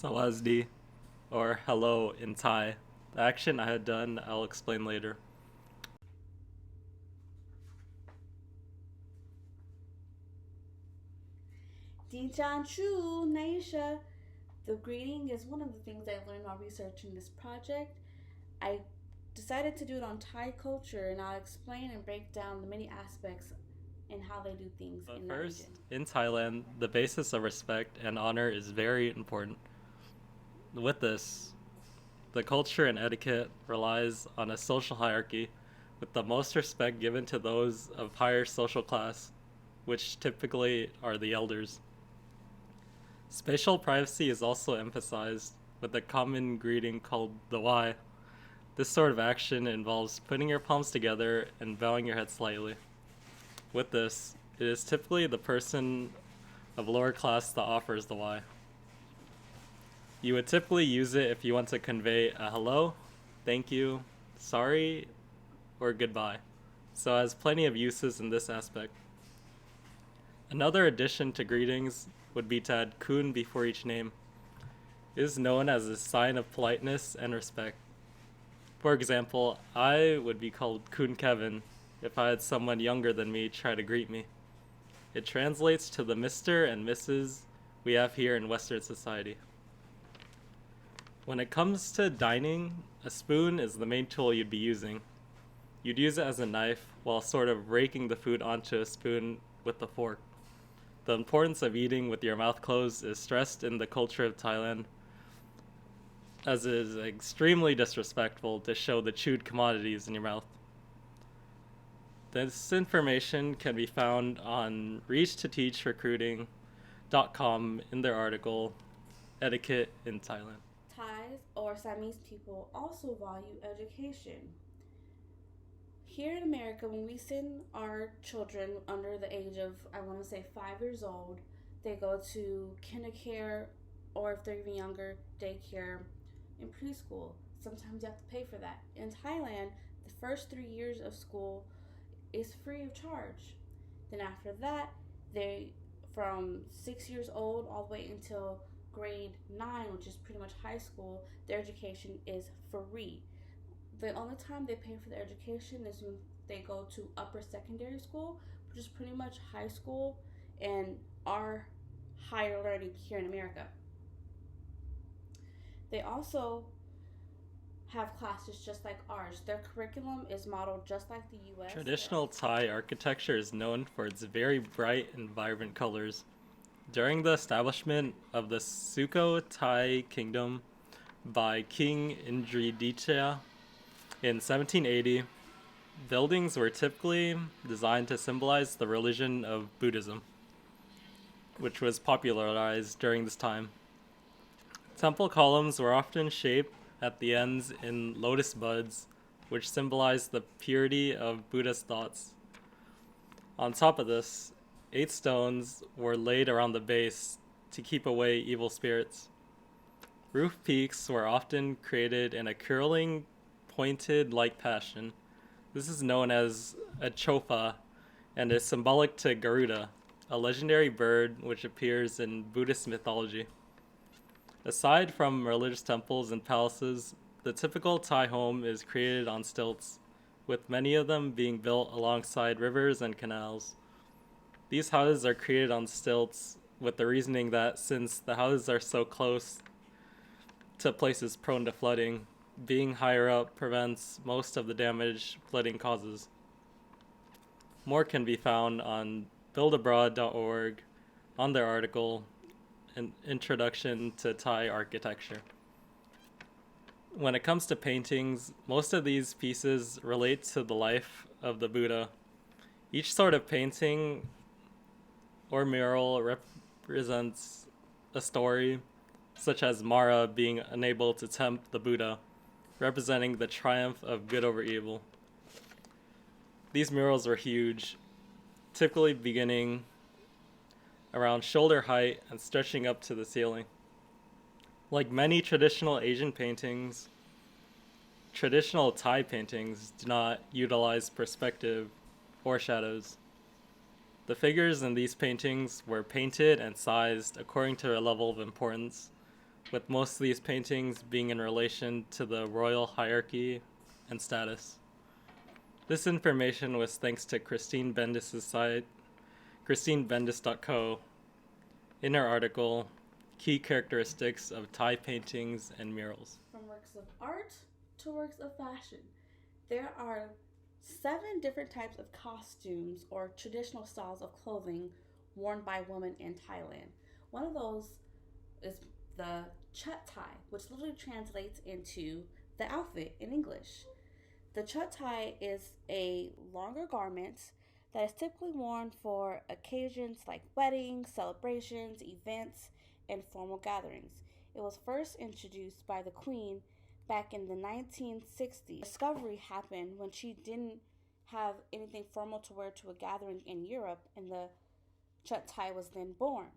Sawasdi, or hello in Thai. The action I had done, I'll explain later. ดีจานชู Naisha. The greeting is one of the things I learned while researching this project. I decided to do it on Thai culture, and I'll explain and break down the many aspects and how they do things But in that first, region. in Thailand, the basis of respect and honor is very important. With this, the culture and etiquette relies on a social hierarchy, with the most respect given to those of higher social class, which typically are the elders. Spatial privacy is also emphasized, with a common greeting called the Y. This sort of action involves putting your palms together and bowing your head slightly. With this, it is typically the person of lower class that offers the Y. You would typically use it if you want to convey a hello, thank you, sorry, or goodbye, so it has plenty of uses in this aspect. Another addition to greetings would be to add kun before each name. It is known as a sign of politeness and respect. For example, I would be called Kun Kevin if I had someone younger than me try to greet me. It translates to the Mr. and Mrs. we have here in Western society. When it comes to dining, a spoon is the main tool you'd be using. You'd use it as a knife while sort of raking the food onto a spoon with the fork. The importance of eating with your mouth closed is stressed in the culture of Thailand, as it is extremely disrespectful to show the chewed commodities in your mouth. This information can be found on reach2teachrecruiting.com in their article, Etiquette in Thailand. Thais or Siamese people also value education. Here in America, when we send our children under the age of, I want to say, 5 years old, they go to kindergarten, or if they're even younger, daycare and preschool. Sometimes you have to pay for that. In Thailand, the first 3 years of school is free of charge. Then after that, they from 6 years old all the way until grade 9, which is pretty much high school, their education is free. The only time they pay for their education is when they go to upper secondary school, which is pretty much high school and our higher learning here in America. They also have classes just like ours. Their curriculum is modeled just like the US. Traditional Thai architecture is known for its very bright and vibrant colors. During the establishment of the Sukhothai Kingdom by King Indraditya in 1780, buildings were typically designed to symbolize the religion of Buddhism, which was popularized during this time. Temple columns were often shaped at the ends in lotus buds, which symbolized the purity of Buddha's thoughts. On top of this, 8 stones were laid around the base to keep away evil spirits. Roof peaks were often created in a curling, pointed like passion. This is known as a chopa and is symbolic to Garuda, a legendary bird which appears in Buddhist mythology. Aside from religious temples and palaces, the typical Thai home is created on stilts, with many of them being built alongside rivers and canals. These houses are created on stilts with the reasoning that since the houses are so close to places prone to flooding, being higher up prevents most of the damage flooding causes. More can be found on buildabroad.org on their article, An Introduction to Thai Architecture. When it comes to paintings, most of these pieces relate to the life of the Buddha. Each sort of painting or mural represents a story, such as Mara being unable to tempt the Buddha, representing the triumph of good over evil. These murals were huge, typically beginning around shoulder height and stretching up to the ceiling. Like many traditional Asian paintings, traditional Thai paintings do not utilize perspective or shadows. The figures in these paintings were painted and sized according to their level of importance, with most of these paintings being in relation to the royal hierarchy and status. This information was thanks to Christine Bendis' site, christinebendis.co, in her article, Key Characteristics of Thai Paintings and Murals. From works of art to works of fashion, there are 7 different types of costumes or traditional styles of clothing worn by women in Thailand. One of those is the chut thai, which literally translates into the outfit in English. The chut thai is a longer garment that is typically worn for occasions like weddings, celebrations, events, and formal gatherings. It was first introduced by the Queen back in the 1960s. Discovery happened when she didn't have anything formal to wear to a gathering in Europe, and the chut thai was then born.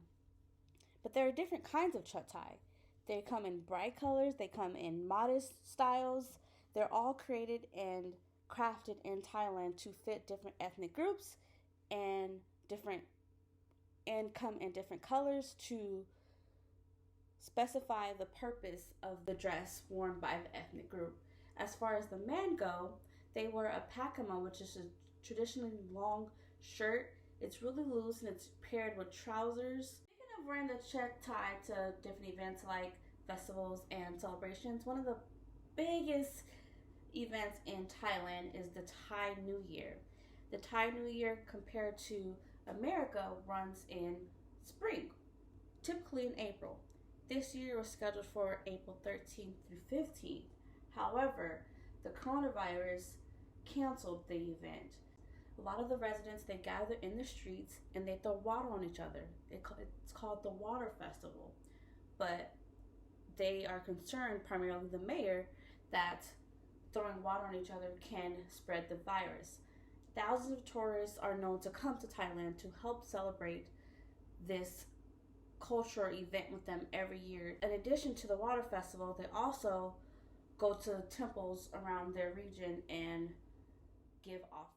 But there are different kinds of chut thai. They come in bright colors, they come in modest styles. They're all created and crafted in Thailand to fit different ethnic groups and come in different colors to specify the purpose of the dress worn by the ethnic group. As far as the men go, they wear a pakama, which is a traditionally long shirt. It's really loose and it's paired with trousers. Speaking of wearing the chut thai to different events like festivals and celebrations, one of the biggest events in Thailand is the Thai New Year. The Thai New Year, compared to America, runs in spring, typically in April. This year was scheduled for April 13th through 15th. However, the coronavirus canceled the event. A lot of the residents, they gather in the streets and they throw water on each other. It's called the Water Festival. But they are concerned, primarily the mayor, that throwing water on each other can spread the virus. Thousands of tourists are known to come to Thailand to help celebrate this cultural event with them every year. In addition to the water festival, they also go to temples around their region and give off